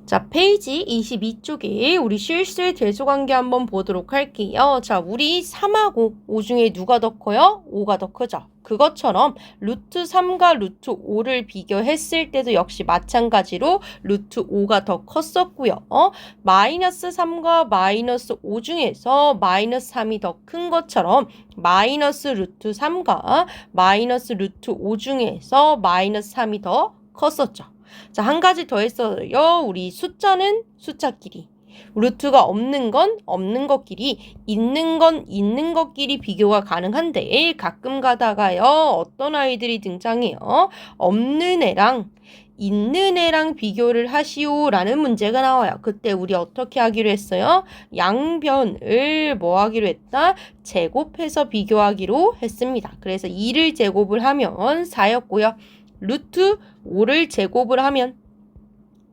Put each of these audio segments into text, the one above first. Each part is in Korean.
자, 페이지 22쪽에 우리 실수의 대소관계 한번 보도록 할게요. 자, 우리 3하고 5 중에 누가 더 커요? 5가 더 크죠. 그것처럼 루트 3과 루트 5를 비교했을 때도 역시 마찬가지로 루트 5가 더 컸었고요. 마이너스 3과 마이너스 5 중에서 마이너스 3이 더 큰 것처럼 마이너스 루트 3과 마이너스 루트 5 중에서 마이너스 3이 더 컸었죠. 자, 한 가지 더 했어요. 우리 숫자는 숫자끼리, 루트가 없는 건 없는 것끼리, 있는 건 있는 것끼리 비교가 가능한데 가끔 가다가요. 어떤 아이들이 등장해요. 없는 애랑 있는 애랑 비교를 하시오라는 문제가 나와요. 그때 우리 어떻게 하기로 했어요? 양변을 뭐 하기로 했다? 제곱해서 비교하기로 했습니다. 그래서 2를 제곱을 하면 4였고요. 루트 5를 제곱을 하면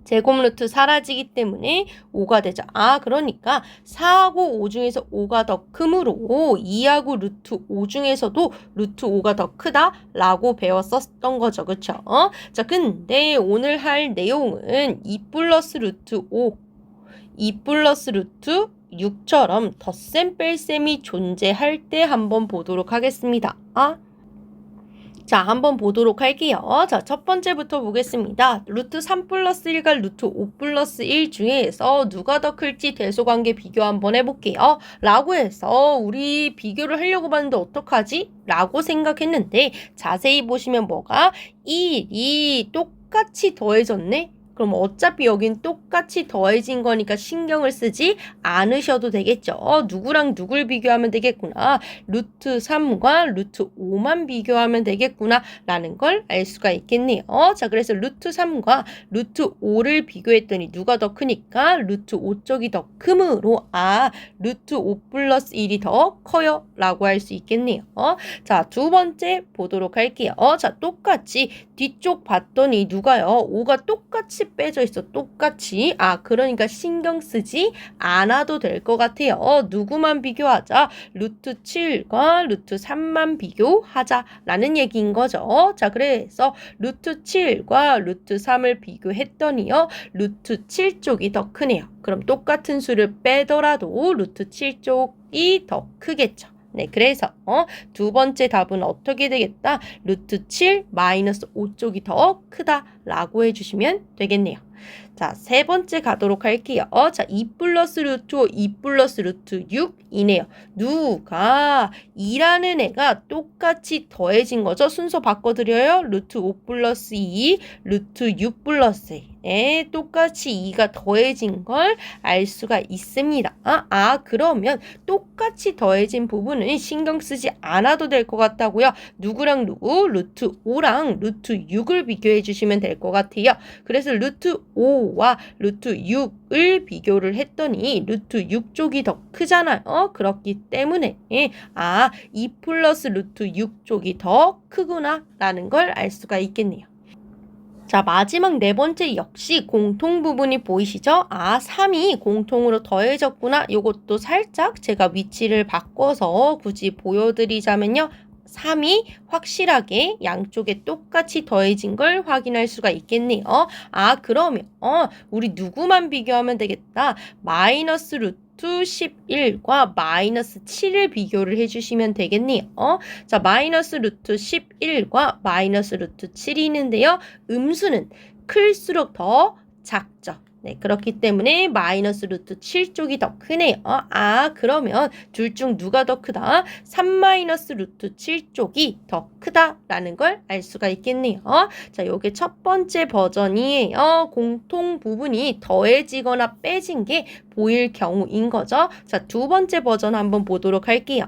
제곱 루트 사라지기 때문에 5가 되죠. 그러니까 4하고 5 중에서 5가 더 크므로 2하고 루트 5 중에서도 루트 5가 더 크다라고 배웠었던 거죠. 그쵸? 자, 근데 오늘 할 내용은 2 플러스 루트 5, 2 플러스 루트 6처럼 덧셈 뺄셈이 존재할 때 한번 보도록 하겠습니다. 자, 한번 보도록 할게요. 자, 첫 번째부터 보겠습니다. 루트 3 플러스 1과 루트 5 플러스 1 중에서 누가 더 클지 대소관계 비교 한번 해볼게요. 라고 해서 우리 비교를 하려고 봤는데 어떡하지? 라고 생각했는데 자세히 보시면 뭐가 1이 똑같이 더해졌네? 그럼 어차피 여긴 똑같이 더해진 거니까 신경을 쓰지 않으셔도 되겠죠. 누구랑 누굴 비교하면 되겠구나. 루트 3과 루트 5만 비교하면 되겠구나 라는 걸 알 수가 있겠네요. 자, 그래서 루트 3과 루트 5를 비교했더니 누가 더 크니까 루트 5 쪽이 더 크므로 루트 5 플러스 1이 더 커요 라고 할 수 있겠네요. 자, 두 번째 보도록 할게요. 자, 똑같이 뒤쪽 봤더니 누가요? 5가 똑같이 빼져 있어. 똑같이. 그러니까 신경 쓰지 않아도 될 것 같아요. 누구만 비교하자? 루트 7과 루트 3만 비교하자라는 얘기인 거죠. 자, 그래서 루트 7과 루트 3을 비교했더니요. 루트 7 쪽이 더 크네요. 그럼 똑같은 수를 빼더라도 루트 7 쪽이 더 크겠죠. 네, 그래서 두 번째 답은 어떻게 되겠다? 루트 7 마이너스 5 쪽이 더 크다라고 해주시면 되겠네요. 자, 세 번째 가도록 할게요. 자, 2 플러스 루트 5, 2 플러스 루트 6이네요. 누가 2라는 애가 똑같이 더해진 거죠? 순서 바꿔드려요. 루트 5 플러스 2, 루트 6 플러스 2. 똑같이 2가 더해진 걸 알 수가 있습니다. 그러면 똑같이 더해진 부분은 신경 쓰지 않아도 될 것 같다고요. 누구랑 누구? 루트 5랑 루트 6을 비교해 주시면 될 것 같아요. 그래서 루트 5와 루트 6을 비교를 했더니 루트 6 쪽이 더 크잖아요. 그렇기 때문에 2 플러스 루트 6 쪽이 더 크구나 라는 걸 알 수가 있겠네요. 자, 마지막 네 번째 역시 공통 부분이 보이시죠? 3이 공통으로 더해졌구나. 요것도 살짝 제가 위치를 바꿔서 굳이 보여드리자면요. 3이 확실하게 양쪽에 똑같이 더해진 걸 확인할 수가 있겠네요. 그러면 우리 누구만 비교하면 되겠다. 마이너스 루트 11과 마이너스 7을 비교를 해주시면 되겠네요. 자, 마이너스 루트 11과 마이너스 루트 7이 있는데요. 음수는 클수록 더 작죠. 네, 그렇기 때문에 마이너스 루트 7 쪽이 더 크네요. 그러면 둘 중 누가 더 크다? 3 마이너스 루트 7 쪽이 더 크다라는 걸 알 수가 있겠네요. 자, 요게 첫 번째 버전이에요. 공통 부분이 더해지거나 빼진 게 보일 경우인 거죠. 자, 두 번째 버전 한번 보도록 할게요.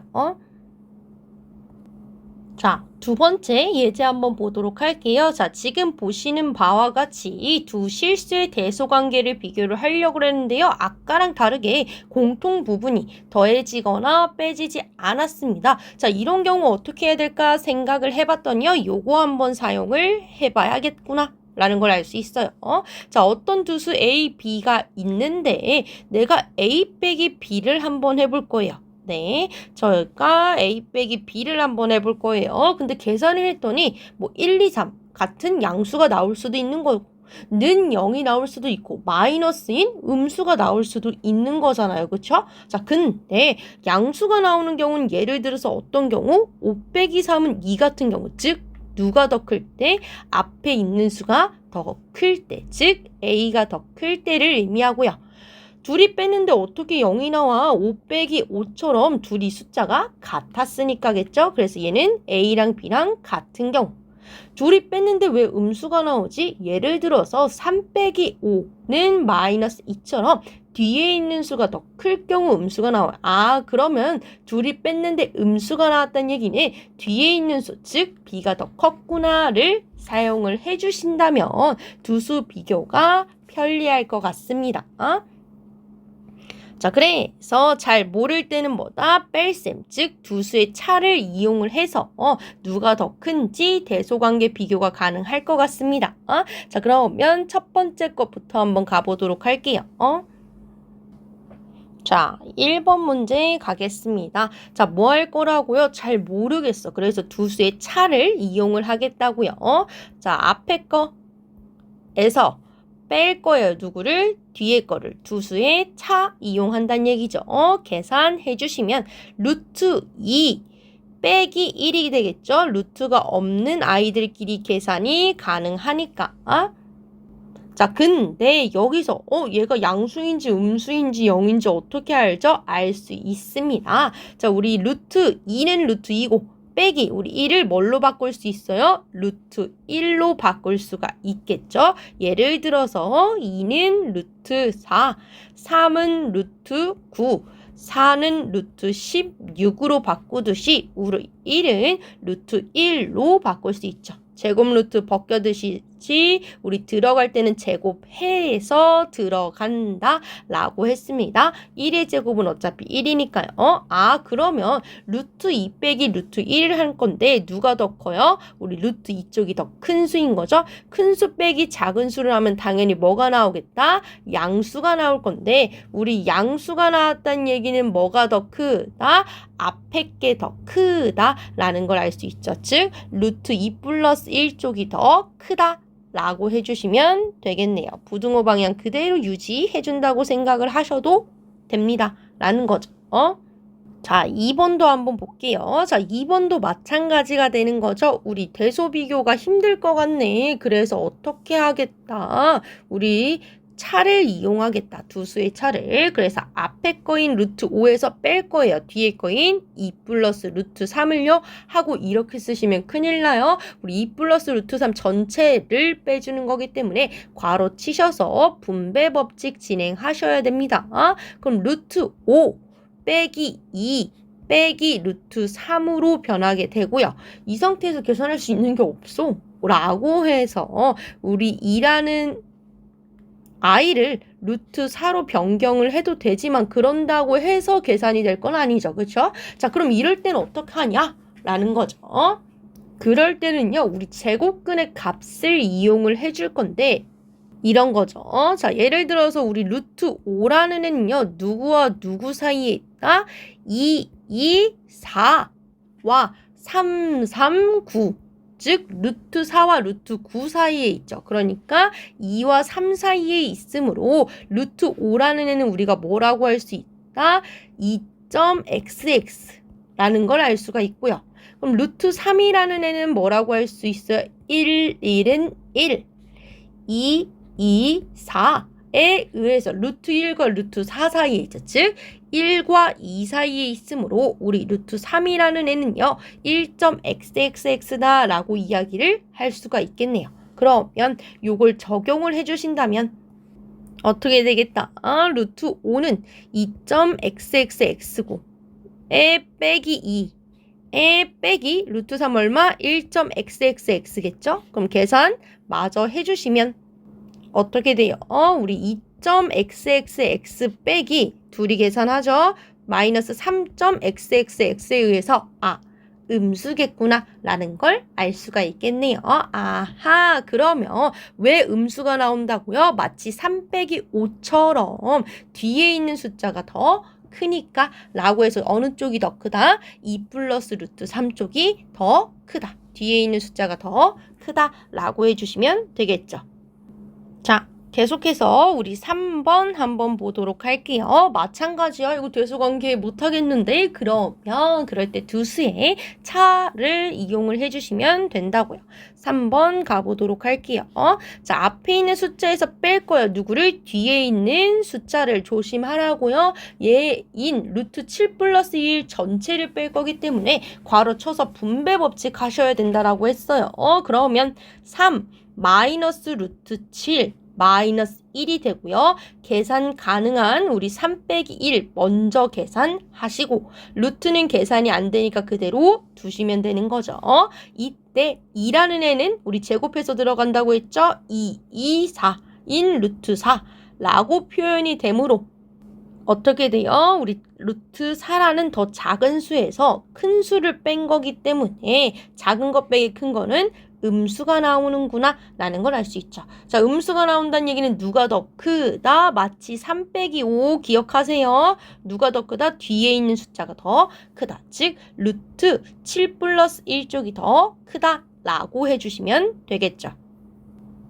자, 두 번째 예제 한번 보도록 할게요. 자, 지금 보시는 바와 같이 두 실수의 대소관계를 비교를 하려고 했는데요. 아까랑 다르게 공통 부분이 더해지거나 빼지지 않았습니다. 자, 이런 경우 어떻게 해야 될까 생각을 해봤더니요. 요거 한번 사용을 해봐야겠구나 라는 걸 알 수 있어요. 자, 어떤 두 수 A, B가 있는데 내가 A 빼기 B를 한번 해볼 거예요. 네, 저희가 A 빼기 B를 한번 해볼 거예요. 근데 계산을 했더니 1, 2, 3 같은 양수가 나올 수도 있는 거고 는 0이 나올 수도 있고 마이너스인 음수가 나올 수도 있는 거잖아요. 그쵸? 자, 근데 양수가 나오는 경우는 예를 들어서 어떤 경우? 5 빼기 3은 2 같은 경우, 즉 누가 더 클 때? 앞에 있는 수가 더 클 때, 즉 A가 더 클 때를 의미하고요. 둘이 뺐는데 어떻게 0이 나와? 5 빼기 5처럼 둘이 숫자가 같았으니까겠죠? 그래서 얘는 A랑 B랑 같은 경우. 둘이 뺐는데 왜 음수가 나오지? 예를 들어서 3 빼기 5는 마이너스 2처럼 뒤에 있는 수가 더 클 경우 음수가 나와요. 아, 그러면 둘이 뺐는데 음수가 나왔다는 얘기는 뒤에 있는 수, 즉 B가 더 컸구나를 사용을 해주신다면 두 수 비교가 편리할 것 같습니다. 자, 그래서 잘 모를 때는 뭐다? 뺄셈, 즉 두 수의 차를 이용을 해서 누가 더 큰지 대소관계 비교가 가능할 것 같습니다. 자, 그러면 첫 번째 것부터 한번 가보도록 할게요. 자, 1번 문제 가겠습니다. 자, 뭐 할 거라고요? 잘 모르겠어. 그래서 두 수의 차를 이용을 하겠다고요. 자, 앞에 거에서 뺄 거예요. 누구를? 뒤에 거를 두 수의 차 이용한다는 얘기죠. 계산해 주시면 루트 2 빼기 1이 되겠죠. 루트가 없는 아이들끼리 계산이 가능하니까. 자, 근데 여기서 얘가 양수인지 음수인지 0인지 어떻게 알죠? 알 수 있습니다. 자, 우리 루트 2는 루트 2고 빼기 우리 1을 뭘로 바꿀 수 있어요? 루트 1로 바꿀 수가 있겠죠. 예를 들어서 2는 루트 4, 3은 루트 9, 4는 루트 16으로 바꾸듯이 우리 1은 루트 1로 바꿀 수 있죠. 제곱 루트 벗겨듯이 우리 들어갈 때는 제곱해서 들어간다 라고 했습니다. 1의 제곱은 어차피 1이니까요. 그러면 루트 2 빼기 루트 1을 할 건데 누가 더 커요? 우리 루트 2쪽이 더 큰 수인 거죠. 큰 수 빼기 작은 수를 하면 당연히 뭐가 나오겠다? 양수가 나올 건데 우리 양수가 나왔다는 얘기는 뭐가 더 크다? 앞에 게 더 크다 라는 걸 알 수 있죠. 즉 루트 2 플러스 1쪽이 더 크다 라고 해주시면 되겠네요. 부등호 방향 그대로 유지해준다고 생각을 하셔도 됩니다. 라는 거죠. 자, 2번도 한번 볼게요. 자, 2번도 마찬가지가 되는 거죠. 우리 대소 비교가 힘들 것 같네. 그래서 어떻게 하겠다. 우리 차를 이용하겠다. 두 수의 차를. 그래서 앞에 거인 루트 5에서 뺄 거예요. 뒤에 거인 2 플러스 루트 3을요. 하고 이렇게 쓰시면 큰일 나요. 우리 2 플러스 루트 3 전체를 빼주는 거기 때문에 괄호 치셔서 분배 법칙 진행하셔야 됩니다. 그럼 루트 5 빼기 2 빼기 루트 3으로 변하게 되고요. 이 상태에서 계산할 수 있는 게 없어. 라고 해서 우리 2라는 i를 루트 4로 변경을 해도 되지만 그런다고 해서 계산이 될 건 아니죠. 그렇죠? 자, 그럼 이럴 때는 어떻게 하냐? 라는 거죠. 그럴 때는요. 우리 제곱근의 값을 이용을 해줄 건데 이런 거죠. 자, 예를 들어서 우리 루트 5라는 애는요. 누구와 누구 사이에 있다? 2, 2, 4와 3, 3, 9. 즉 루트 4와 루트 9 사이에 있죠. 그러니까 2와 3 사이에 있으므로 루트 5라는 애는 우리가 뭐라고 할 수 있다? 2.xx 라는 걸 알 수가 있고요. 그럼 루트 3이라는 애는 뭐라고 할 수 있어요? 1, 1은 1, 2, 2, 4에 의해서 루트 1과 루트 4 사이에 있죠. 즉 1과 2 사이에 있으므로 우리 루트 3이라는 애는요. 1.xxx다 라고 이야기를 할 수가 있겠네요. 그러면 요걸 적용을 해주신다면 어떻게 되겠다? 루트 5는 2.xxx고 에 빼기 2 에 빼기 루트 3 얼마? 1.xxx겠죠? 그럼 계산 마저 해주시면 어떻게 돼요? 우리 2.xxx 빼기 둘이 계산하죠? 마이너스 3.xxx에 의해서 음수겠구나 라는 걸 알 수가 있겠네요. 아하, 그러면 왜 음수가 나온다고요? 마치 3 빼기 5처럼 뒤에 있는 숫자가 더 크니까 라고 해서 어느 쪽이 더 크다? 2 플러스 루트 3 쪽이 더 크다. 뒤에 있는 숫자가 더 크다 라고 해주시면 되겠죠. 자, 계속해서 우리 3번 한번 보도록 할게요. 마찬가지야. 이거 대소관계 못하겠는데? 그러면 그럴 때 두 수의 차를 이용을 해주시면 된다고요. 3번 가보도록 할게요. 자, 앞에 있는 숫자에서 뺄 거예요. 누구를? 뒤에 있는 숫자를 조심하라고요. 얘인 루트 7 플러스 1 전체를 뺄 거기 때문에 괄호 쳐서 분배 법칙 하셔야 된다라고 했어요. 그러면 3 마이너스 루트 7 마이너스 1이 되고요. 계산 가능한 우리 3 빼기 1 먼저 계산하시고 루트는 계산이 안 되니까 그대로 두시면 되는 거죠. 이때 2라는 애는 우리 제곱해서 들어간다고 했죠. 2, 4인 루트 4라고 표현이 되므로 어떻게 돼요? 우리 루트 4라는 더 작은 수에서 큰 수를 뺀 거기 때문에 작은 것 빼기 큰 거는 음수가 나오는구나 라는 걸 알 수 있죠. 자, 음수가 나온다는 얘기는 누가 더 크다? 마치 3 빼기 5 기억하세요. 누가 더 크다? 뒤에 있는 숫자가 더 크다. 즉 루트 7 플러스 1 쪽이 더 크다 라고 해주시면 되겠죠.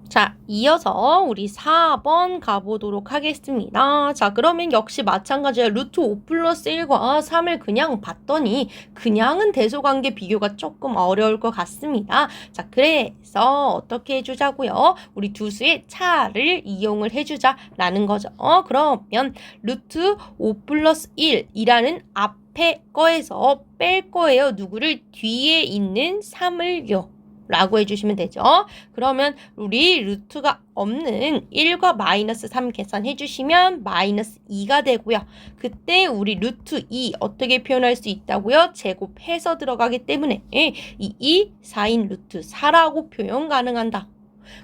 자, 이어서 우리 4번 가보도록 하겠습니다. 자, 그러면 역시 마찬가지야. 루트 5 플러스 1과 3을 그냥 봤더니 그냥은 대소관계 비교가 조금 어려울 것 같습니다. 자, 그래서 어떻게 해주자고요? 우리 두 수의 차를 이용을 해주자라는 거죠. 그러면 루트 5 플러스 1이라는 앞에 거에서 뺄 거예요. 누구를? 뒤에 있는 3을요. 라고 해주시면 되죠. 그러면 우리 루트가 없는 1과 마이너스 3 계산해 주시면 마이너스 2가 되고요. 그때 우리 루트 2 어떻게 표현할 수 있다고요? 제곱해서 들어가기 때문에 2, 4인 루트 4라고 표현 가능한다.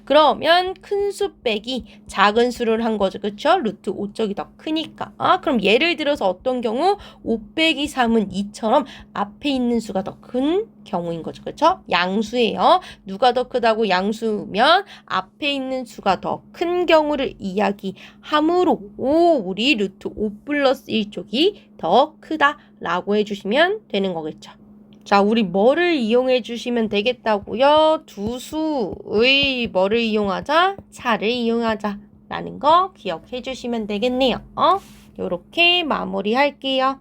그러면 큰 수 빼기 작은 수를 한 거죠. 그렇죠? 루트 5쪽이 더 크니까. 그럼 예를 들어서 어떤 경우 5 빼기 3은 2처럼 앞에 있는 수가 더 큰 경우인 거죠. 그렇죠? 양수예요. 누가 더 크다고 양수면 앞에 있는 수가 더 큰 경우를 이야기하므로 우리 루트 5 플러스 1쪽이 더 크다라고 해주시면 되는 거겠죠. 자, 우리 뭐를 이용해 주시면 되겠다고요? 두 수의 뭐를 이용하자? 차를 이용하자 라는 거 기억해 주시면 되겠네요. 요렇게 마무리할게요.